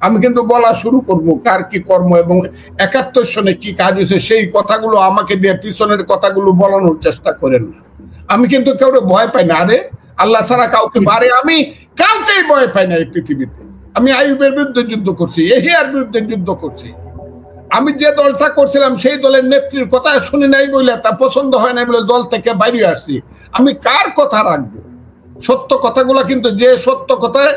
আমি কিন্তু বলা শুরু করবো কার কি কর্ম এবং ৭১ সনে কি কাজ হয়েছে সেই কথাগুলো আমাকে দিয়ে পিছনের কথাগুলো বলানোর চেষ্টা করেন না। আমি কিন্তু কেউ ভয় পাই না, আরে আল্লাহ ছাড়া কাউকে, আরে আমি কাউকেই ভয় পাই না এই পৃথিবীতে। আমি আইয়ুবের বিরুদ্ধে যুদ্ধ করছি, এহিয়ার বিরুদ্ধে যুদ্ধ করছি। আমি যে দলটা করছিলাম সেই দলের নেত্রীর কথা শুনি নাই বলে, তা পছন্দ হয় নাই বলে দল থেকে বাইরে আসছি। আমি কার কথা রাখবো? সত্য কথাগুলো কিন্তু, যে সত্য কথায়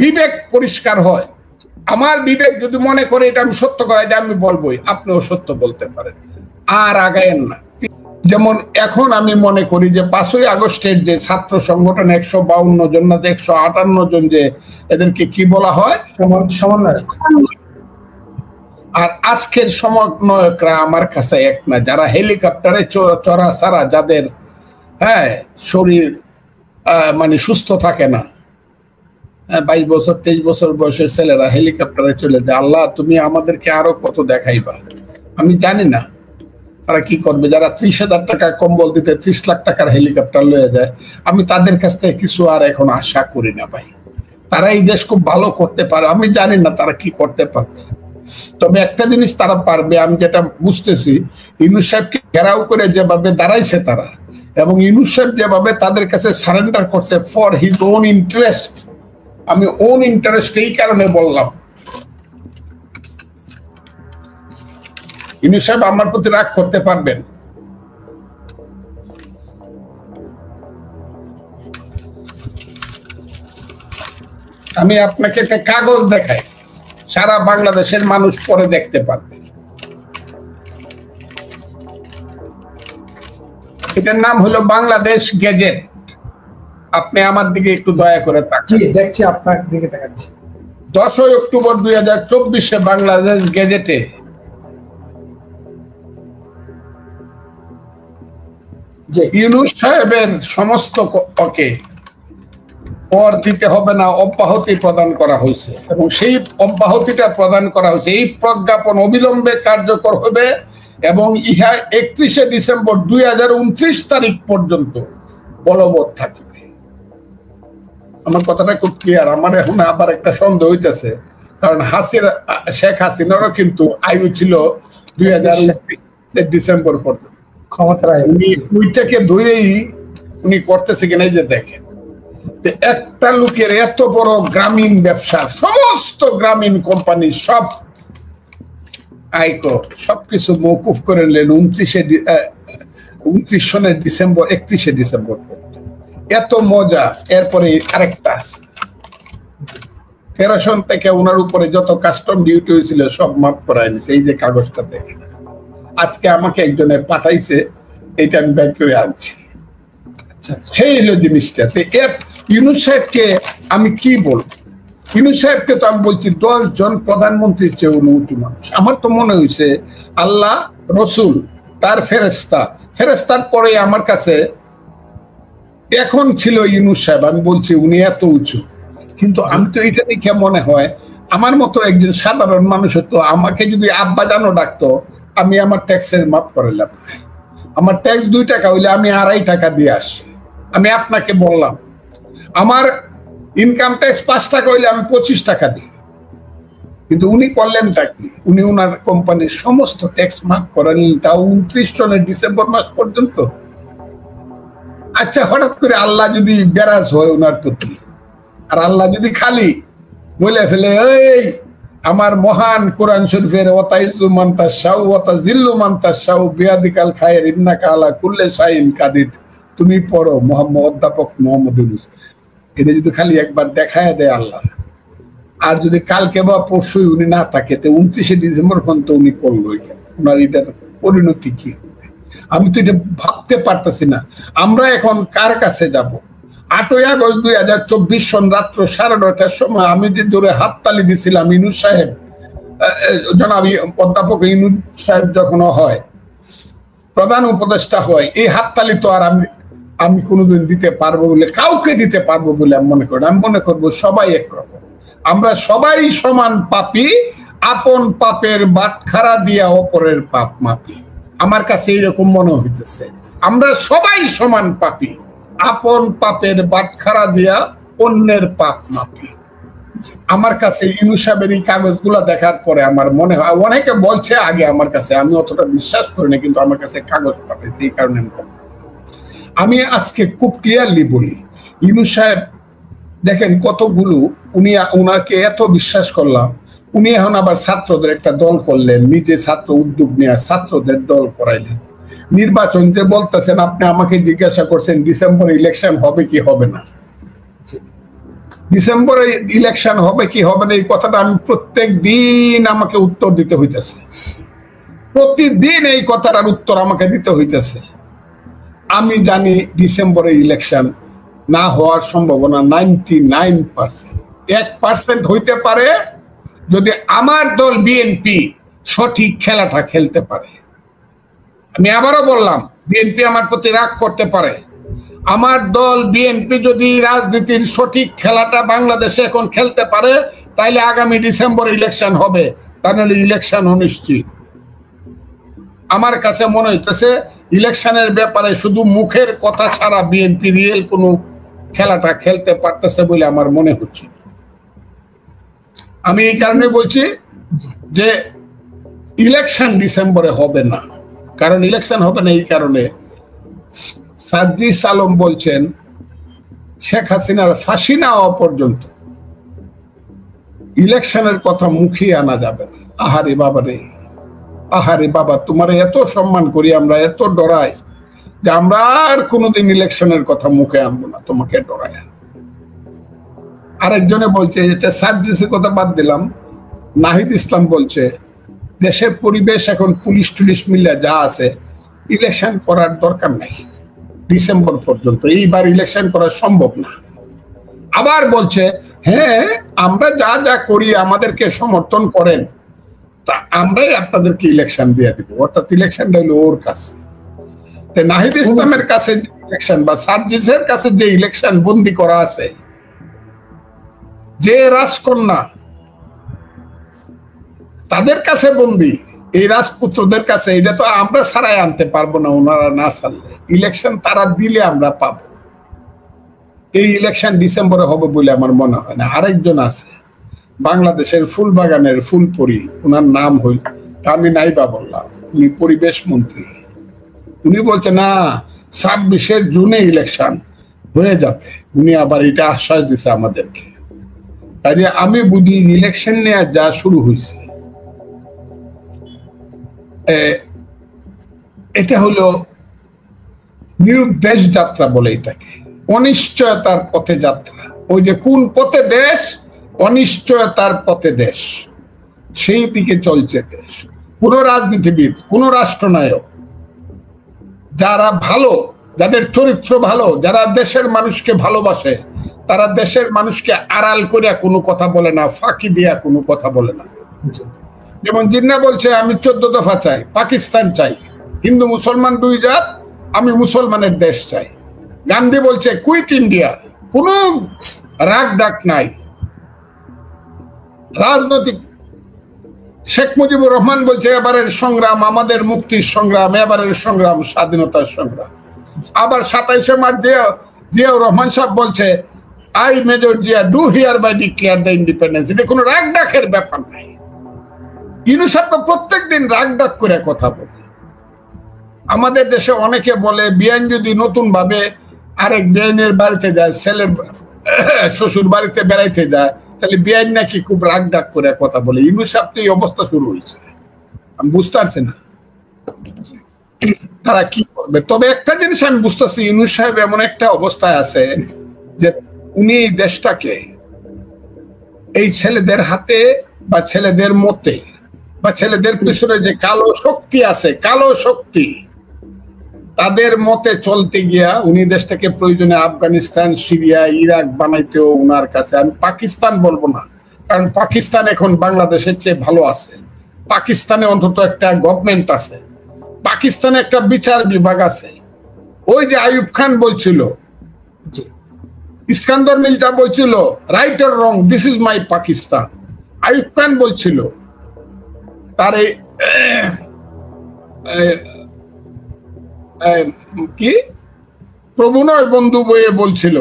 বিবেক পরিষ্কার হয়, আমার বিবেক যদি মনে করে এটা আমি সত্য কথা, এটা আমি বলবোই, আপনিও সত্য বলতে পারেন, আর আগায়েন না। যেমন এখন আমি মনে করি যে ৫ই আগস্টের যে ছাত্র সংগঠন ১৫২ জন না ১৫৮ জন, যে এদেরকে কি বলা হয়, সমন্বয়ক, আর আজকের সমন্বয়করা আমার কাছে এক না। যারা হেলিকপ্টারে চড়া ছাড়া, যাদের শরীর মানে সুস্থ থাকে না, ২২ বছর ২৩ বছর বয়সের ছেলেরা হেলিকপ্টারে চলে যায়। আল্লাহ তুমি আমাদেরকে আরো কত দেখাইবা, আমি জানি না তারা কি করবে। যারা ৩০,০০০ টাকা কম্বল দিতে ৩০ লাখ টাকার হেলিকপ্টার লয়ে যায়, আমি তাদের কাছ থেকে কিছু আর এখন আশা করি না ভাই। তারা এই দেশ খুব ভালো করতে পারে, আমি জানি না তারা কি করতে পারবে, তবে একটা জিনিস তারা পারবে। আমি যেটা বুঝতেছি, ইউনূস সাহেবকে ঘেরাও করে যেভাবে দাঁড়াইছে তারা, এবং ইউনূস সাহেব যেভাবে তাদের কাছে সারেন্ডার করছে ফর হিজ ওন ইন্টারেস্ট, আমি ওন ইন্টারেস্ট এই কারণে বললাম। ইউনূস সাহেব আমার প্রতি রাগ করতে পারবেন, আমি আপনাকে একটা কাগজ দেখাই, সারা বাংলাদেশের মানুষ পরে দেখতে পারবে। এটার নাম হলো বাংলাদেশ গেজেট। আপনি আমার দিকে একটু দয়া করে তাকান। দেখছি, আপনার দিকে তাকাচ্ছি। 10 অক্টোবর 2024 বাংলাদেশ গেজেটে ইউনূস সাহেবের সমস্ত ওকে কর দিতে হবে না, অব্যাহতি প্রদান করা হয়েছে, এবং সেই অব্যাহতিটা প্রদান করা হয়েছে। এই প্রজ্ঞাপন অবিলম্বে কার্যকর হবে এবং ইহা 31শে ডিসেম্বর 2029 তারিখ পর্যন্ত বলবৎ থাকবে। আমার কথাটা খুব ক্লিয়ার। আমার এখন আবার একটা সন্দেহ হইতেছে, কারণ শেখ হাসিনারও কিন্তু আয়ু ছিল 2029 ডিসেম্বর পর্যন্ত ক্ষমতায়। উনি ওইটাকে ধরেই উনি করতেছে কিনা, এই যে দেখেন, একটা লোকের এত বড় গ্রামীণ ব্যবসা, সমস্ত গ্রামীণ কোম্পানি সব আয়কর সবকিছু মওকুফ করে নিলেন 29 সনের ডিসেম্বর 31শে ডিসেম্বর। এত মজা। এরপরে আরেকটা আছে, 13 সন থেকে ওনার উপরে যত কাস্টম ডিউটি হয়েছিল সব মাফ করায় নিছে। এই যে কাগজটা দেখেন, আজকে আমাকে একজনে পাঠাইছে, এটা আমি ব্যাংক করে আনছি। সেই হলো জিনিসটা। ইউনূস সাহেবকে আমি কি বলবো? ইউনূস সাহেবকে তো আমি বলছি 10 জন প্রধানমন্ত্রীর চেয়ে উঁচু মানুষ। আমার তো মনে হয়েছে আল্লাহ, রসুল, তার ফেরেস্তার পরে আমার কাছে এখন ছিল ইউনূস সাহেব। আমি বলছি উনি এত উঁচু, কিন্তু আমি তো এটা দেখে মনে হয় আমার মতো একজন সাধারণ মানুষ হতো, আমাকে যদি আব্বা জানো ডাকতো, আমি আমার ট্যাক্সের মাফ করালাম। আমার ট্যাক্স 2 টাকা হইলে আমি 2.5 টাকা দিয়ে আসি। আমি আপনাকে বললাম আমার ইনকাম ট্যাক্স 5 টাকা হইলে আমি 25 টাকা দিই, কিন্তু উনি করলেনটা কি? উনি ওনার কোম্পানির সমস্ত ট্যাক্স মাফ করেন, তাও 29 সনের ডিসেম্বর মাস পর্যন্ত। আচ্ছা, হঠাৎ করে আল্লাহ যদি বেরাজ হয় ওনার প্রতি, আর আল্লাহ যদি খালি বলে ফেলে, এই আমার মহান কোরআন শরীফের ওয়াতাইজু মান তাশাউ ওয়া তাযিল্লু মান তাশাউ বিয়াদিকাল খায়র ইন্নাকা আলা কুল্লি শাইইন কাদির, তুমি পড়ো অধ্যাপক মোহাম্মদ ইউনূস। এটা যদি খালি একবার দেখায় দেয় আল্লাহ, আর যদি কালকে বা পরশু উনি না থাকে, 29শে ডিসেম্বর পর্যন্ত উনি করলো, ওনার এটার পরিণতি কি হবে? আমি তো এটা ভাবতে পারতেছি না। আমরা এখন কার কাছে যাব? 8ই আগস্ট 2024 সন রাত্র 9:30টার সময় আমি যে জোরে হাততালি দিছিলাম, ইউনূস সাহেব, জনাব অধ্যাপক ইউনূস সাহেব যখন হয় প্রধান উপদেষ্টা হয়, এই হাততালি তো আর আমি কোনোদিন দিতে পারবো বলে, কাউকে দিতে পারবো বলে আমি মনে করি। আমি মনে করবো সবাই একরকম, আমরা সবাই সমান পাপী, আপন পাপের বাটখারা দিয়া অপরের পাপ মাপি। আমার কাছে এইরকম মনে হইতেছে, আমরা সবাই সমান পাপী, আপন পাপের বাটখারা দিয়া অন্যের পাপ মাপি। আমার কাছে ইউনূস সাহেবের এই কাগজগুলো দেখার পরে আমার মনে হয়, অনেকে বলছে আগে আমার কাছে, আমি অতটা বিশ্বাস করি না, কিন্তু আমার কাছে কাগজ পাঠাইছে, এই কারণে আমি আজকে খুব ক্লিয়ারলি বলি, ইউনূস সাহেব দেখেন কতগুলো, উনাকে এত বিশ্বাস করলাম, উনি এখন আবার ছাত্রদের একটা দল করলেন, নিজে ছাত্র উদ্যোগ নিয়ে ছাত্রদের দল করাইলেন। নির্বাচন যে বলতেছেন, আপনি আমাকে জিজ্ঞাসা করছেন ডিসেম্বরে ইলেকশন হবে কি হবে না, ডিসেম্বরে ইলেকশন হবে কি হবে না, এই কথাটা আমি প্রত্যেক দিন আমাকে উত্তর দিতে হইতেছে, প্রতিদিন এই কথাটার উত্তর আমাকে দিতে হইতেছে। আমি জানি ডিসেম্বরে ইলেকশন না হওয়ার সম্ভাবনা 99%। 1% হইতে পারে যদি আমার দল বিএনপি সঠিক খেলাটা খেলতে পারে। আমি আবারও বললাম, বিএনপি আমার প্রতি রাগ করতে পারে, আমার দল বিএনপি যদি রাজনীতির সঠিক খেলাটা বাংলাদেশে এখন খেলতে পারে, তাইলে আগামী ডিসেম্বর ইলেকশন হবে, তা নাহলে ইলেকশন অনিশ্চিত। আমার কাছে মনে হইতেছে ইলেকশনের ব্যাপারে শুধু মুখের কথা ছাড়া বিএনপি রিয়েল কোনো খেলাটা খেলতে পারতেছে বলে আমার মনে হচ্ছে। আমি এই কারণে বলছি যে ইলেকশন ডিসেম্বরে হবে না। কারণ ইলেকশন হবে না এই কারণে, সার্জিস আলম বলছেন শেখ হাসিনার ফাঁসি না হওয়া পর্যন্ত ইলেকশনের কথা মুখে আনা যাবে না। আহারে বাবা রে, আহারে বাবা, তোমার এত সম্মান করি আমরা, এত ডরাই যে আমরা আর কোনোদিন ইলেকশনের কথা মুখে আনবো না, তোমাকে ডরায়। আরেকজনে বলছে, এটা সার্জিসের কথা বাদ দিলাম, নাহিদ ইসলাম বলছে দেশের পরিবেশ এখন পুলিশ টুলিশ মিলে যা আছে, ইলেকশন করার দরকার নাই ডিসেম্বর পর্যন্ত, এইবার ইলেকশন করা সম্ভব না। আবার বলছে হ্যাঁ আমরা যা যা করি আমাদেরকে সমর্থন করেন, তা আমরাই আপনাদেরকে ইলেকশন দিয়ে দিব, অর্থাৎ ইলেকশনটা হলো ওর কাছে। নাহিদ ইসলামের কাছে যে ইলেকশন বা সার্জিসের কাছে যে ইলেকশন বন্দি করা আছে, যে রাজকন্যা তাদের কাছে বন্দি, এই রাজপুত্রদের কাছে, এটা তো আমরা ছাড়াই আনতে পারবো না, ওনারা না ছাড়লে। ইলেকশন তারা দিলে আমরা পাবো। এই ইলেকশন ডিসেম্বরে হবে বলে আমার মনে হয় না। আরেকজন আছে বাংলাদেশের ফুলবাগানের ফুলপরি, ওনার নাম হইল, আমি নাইবা বললাম, উনি পরিবেশ মন্ত্রী, উনি বলছে না 26শে জুনে ইলেকশন হয়ে যাবে, উনি আবার এটা আশ্বাস দিছে আমাদেরকে। কাজে আমি বুঝি ইলেকশন নিয়ে যা শুরু হয়েছে, এটা হলো নিরুদ্দেশ যাত্রা বলে এটাকে, অনিশ্চয়তার পথে যাত্রা। ওই যে কোন পথে দেশ, অনিশ্চয়তার পথে দেশ, সেই দিকে চলছে দেশ। কোন রাজনীতিবিদ, কোন রাষ্ট্রনায়ক যারা ভালো, যাদের চরিত্র ভালো, যারা দেশের মানুষকে ভালোবাসে, তারা দেশের মানুষকে আড়াল করিয়া কোনো কথা বলে না, ফাঁকি দিয়া কোনো কথা বলে না। যেমন জিন্না বলছে আমি 14 দফা চাই, পাকিস্তান চাই, হিন্দু মুসলমান দুই জাত, আমি মুসলমানের দেশ চাই। গান্ধী বলছে কুইট ইন্ডিয়া, কোন রাগ ডাক নাই। রাজনৈতিক শেখ মুজিবুর রহমান বলছে এবারের সংগ্রাম আমাদের মুক্তির সংগ্রাম, এবারের সংগ্রাম স্বাধীনতার সংগ্রাম। আবার 27শে মার্চ জিয়াউর রহমান সাহেব বলছে I Major Zia do hereby declare the independence. এটা কোনো রাগ ডাকের ব্যাপার নাই। ইউনূস সাহেব তো প্রত্যেকদিন রাগ ডাক করে কথা বলে। আমাদের দেশে অনেকে বলে বিআইন যদি নতুন ভাবে আরেক বিআইনের বাড়িতে যায়, ছেলের শ্বশুর বাড়িতে বেড়াইতে যায়, তাহলে বিআইন নাকি খুব রাগ ডাক করে কথা বলে। ইউনূস সাহেব তো এই অবস্থা শুরু হয়েছে, আমি বুঝতে পারছি না তারা কি করবে। তবে একটা জিনিস আমি বুঝতেছি, ইউনূস সাহেব এমন একটা অবস্থায় আছে যে উনি এই দেশটাকে এই ছেলেদের হাতে বা ছেলেদের মতে বা ছেলেদের পিছনে যে কালো শক্তি আছে, কালো শক্তি, তাদের মতে চলতে গিয়া উনি দেশটাকে প্রয়োজনে আফগানিস্তান, সিরিয়া, ইরাক বানাইতেও উনার কাছে, আমি পাকিস্তান বলবো না, কারণ পাকিস্তান এখন বাংলাদেশের চেয়ে ভালো আছে। পাকিস্তানে অন্তত একটা গভর্নমেন্ট আছে, পাকিস্তানে একটা বিচার বিভাগ আছে। ওই যে আইয়ুব খান বলছিল, ইস্কান্দর মির্জা বলছিল right or wrong this is my Pakistan. Ayub Khan বলছিল, তার কি প্রভুনয় বন্ধু বইয়ে বলছিল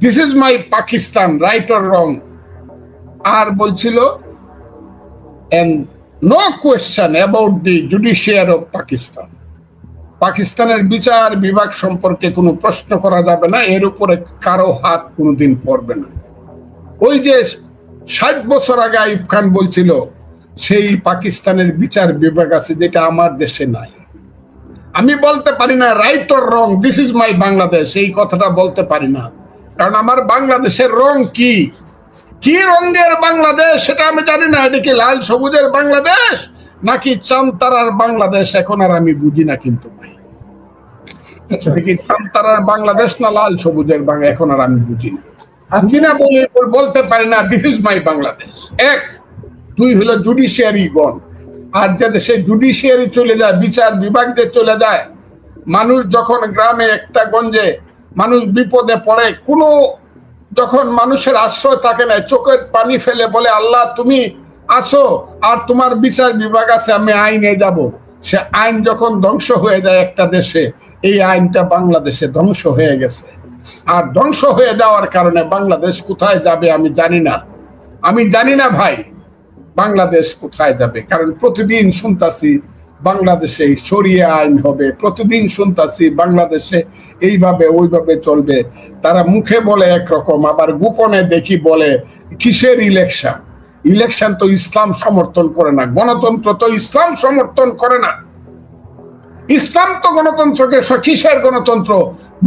this is my Pakistan right or wrong আর বলছিল and no question about the judiciary of Pakistan. পাকিস্তানের বিচার বিভাগ সম্পর্কে কোনো প্রশ্ন করা যাবে না, এর উপরে কারো হাত কোনোদিন পড়বে না। ওই যে 60 বছর আগে আইয়ুব খান বলছিল সেই পাকিস্তানের বিচার বিভাগ আছে যেটা আমার দেশে নাই। আমি বলতে পারি না right or wrong, this is মাই বাংলাদেশ, এই কথাটা বলতে পারি না, কারণ আমার বাংলাদেশের রং কি কি রঙের বাংলাদেশ সেটা আমি জানি না। এটা কি লাল সবুজের বাংলাদেশ নাকি চাঁদতারার বাংলাদেশ এখন আর আমি বুঝি না। কিন্তু ভাই কি চাঁদতারার বাংলাদেশ না লাল সবুজের বাংলা এখন আর আমি বুঝি না। বুঝি না বলতে পারি না দিস ইজ মাই বাংলাদেশ। এক, দুই হলো জুডিশিয়ারি গণ, আর যে দেশে জুডিশিয়ারি চলে যায়, বিচার বিভাগ যে চলে যায়, মানুষ যখন গ্রামে একটা গঞ্জে মানুষ বিপদে পড়ে, কোনো যখন মানুষের আশ্রয় থাকে না, চোখের পানি ফেলে বলে আল্লাহ তুমি আসো আর তোমার বিচার বিভাগ আছে, আমি আইনে যাব। সে আইন যখন ধ্বংস হয়ে যায় একটা দেশে, এই আইনটা বাংলাদেশে ধ্বংস হয়ে গেছে। আর ধ্বংস হয়ে যাওয়ার কারণে বাংলাদেশ কোথায় যাবে আমি জানি না। আমি জানি না ভাই বাংলাদেশ কোথায় যাবে, কারণ প্রতিদিন শুনতাছি বাংলাদেশে শরিয়া আইন হবে, প্রতিদিন শুনতাছি বাংলাদেশে এইভাবে ওইভাবে চলবে। তারা মুখে বলে একরকম, আবার গোপনে দেখি বলে কিসের ইলেকশন। ইলেকশন তো ইসলাম সমর্থন করে না, গণতন্ত্র তো ইসলাম সমর্থন করে না। ইসলাম তো গণতন্ত্রকে, কিসের গণতন্ত্র?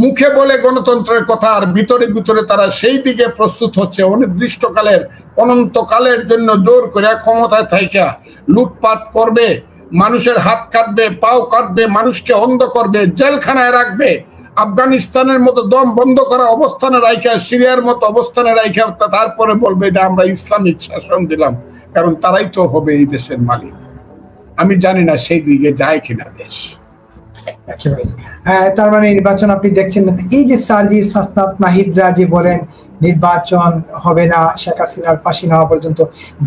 মুখে বলে গণতন্ত্রের কথা, আর ভিতরে ভিতরে তারা সেই দিকে প্রস্তুত হচ্ছে অনির্দিষ্টকালের অনন্তকালের জন্য জোর করে ক্ষমতায় থাইকা লুটপাট করবে, মানুষের হাত কাটবে, পাও কাটবে, মানুষকে অন্ধ করবে, জেলখানায় রাখবে, আফগানিস্তানের মতো দম বন্ধ করা অবস্থানে রাইখা, সিরিয়ার মতো অবস্থানে রাইখা তারপরে বলবে এটা আমরা ইসলামিক শাসন দিলাম, কারণ তারাই তো হবে এই দেশের মালিক। আমি জানি না সেই দিকে যায় কিনা দেশ। একেবারে তার মানে নির্বাচন আপনি দেখছেন না। এই যে সার্জিস হাসনাত নাহিদরা যে বলেন নির্বাচন হবে না শেখ হাসিনার ফাঁসি না হওয়া পর্যন্ত,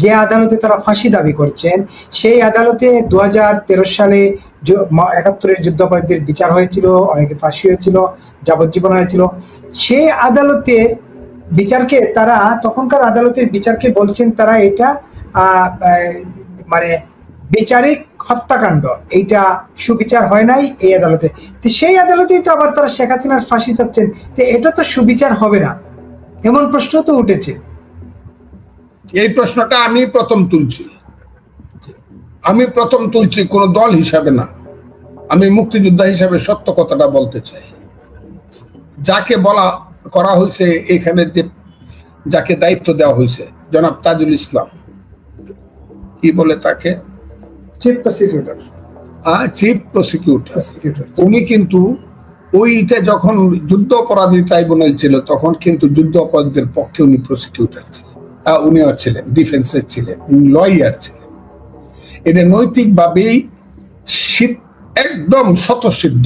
যে আদালতে তারা ফাঁসি দাবি করছেন সেই আদালতে 2013 সালে 71-এর যুদ্ধাপরাধীদের বিচার হয়েছিল, অনেকে ফাঁসি হয়েছিল, যাবজ্জীবন হয়েছিল। সেই আদালতে বিচারকে তারা, তখনকার আদালতের বিচারকে বলছেন তারা এটা মানে বিচারিক হত্যাকাণ্ড, এইটা সুবিচার হয় নাই এই আদালতে। তো সেই আদালতেই তো আবার তারা শেখ হাসিনার ফাঁসি চাচ্ছেন, তো এটা তো সুবিচার হবে না, এমন প্রশ্ন তো উঠেছে। এই প্রশ্নটা আমি প্রথম তুলছি কোন দল হিসাবে না, আমি মুক্তিযোদ্ধা হিসাবে সত্য কথাটা বলতে চাই। যাকে বলা করা হয়েছে এখানে, যে যাকে দায়িত্ব দেওয়া হয়েছে জনাব তাজুল ইসলাম, কি বলে তাকে, চিফ প্রসিকিউটর, উনি কিন্তু ওইটা যখন যুদ্ধ অপরাধী ট্রাইব্যুনাল ছিল তখন কিন্তু যুদ্ধ অপরাধীদের পক্ষে উনি প্রসিকিউটর ছিলেন, উনিও ছিলেন ডিফেন্সের ছিলেন, উনি লয়ার ছিলেন। এটা নৈতিকভাবেই একদম স্বতঃসিদ্ধ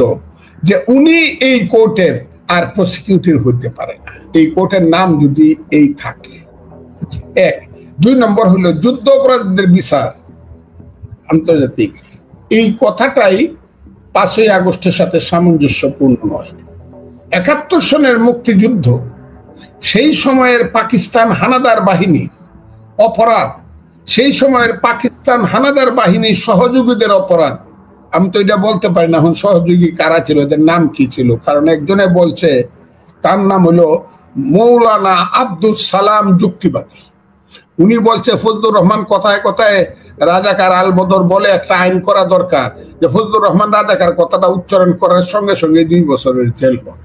যে উনি এই কোর্টের আর প্রসিকিউটর হইতে পারে না, এই কোর্টের নাম যদি এই থাকে। এক, দুই নম্বর হলো যুদ্ধ অপরাধীদের বিচার আন্তর্জাতিক, এই কথাটাই 5ই আগস্টের সাথে সামঞ্জস্যপূর্ণ নয়। 71 সনের মুক্তিযুদ্ধ, সেই সময়ের পাকিস্তান হানাদার বাহিনীর অপরাধ, সেই সময়ের পাকিস্তান হানাদার বাহিনীর সহযোগীদের অপরাধ, আমি তো এটা বলতে পারি না এখন সহযোগী কারা ছিল, এদের নাম কি ছিল, কারণ একজনে বলছে তার নাম হলো মৌলানা আব্দুল সালাম যুক্তিবাদী। উনি বলছে ফজলুর রহমান কথায় কথায় রাজাকার আলবদর বলে একটা আইন করা দরকার, যে ফজলুর রহমান রাজাকার কথাটা উচ্চারণ করার সঙ্গে সঙ্গে 2 বছরের জেল হয়।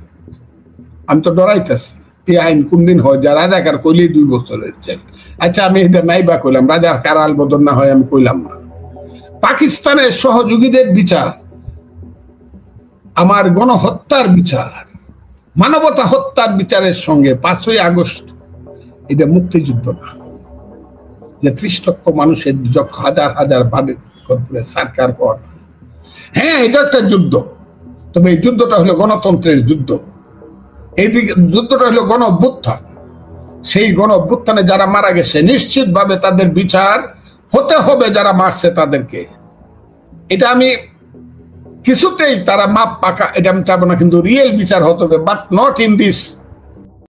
আমি তো ডরাইতেছি এই আইন কোনদিন হয় যা রাজাকার কইলেই 2 বছরের জেল। আচ্ছা আমি এটা নাই বা কইলাম, রাজাকার আলবদর না হয় আমি কইলাম না। পাকিস্তানের সহযোগীদের বিচার, আমার গণহত্যার বিচার, মানবতা হত্যার বিচারের সঙ্গে 5ই আগস্ট এটা মুক্তিযুদ্ধ না, যে 30 লক্ষ মানুষের হাজার হাজার সরকার পর। হ্যাঁ এটা একটা যুদ্ধ, তবে এই যুদ্ধটা হলো গণতন্ত্রের যুদ্ধ, এইদিকে যুদ্ধটা হলো গণ অভ্যুত্থান। সেই গণ অভ্যুত্থানে যারা মারা গেছে নিশ্চিতভাবে তাদের বিচার হতে হবে, যারা মারছে তাদেরকে। এটা আমি কিছুতেই তারা মাপ পাকা এটা আমি চাবো না, কিন্তু রিয়েল বিচার হতে হবে, বাট নট ইন দিস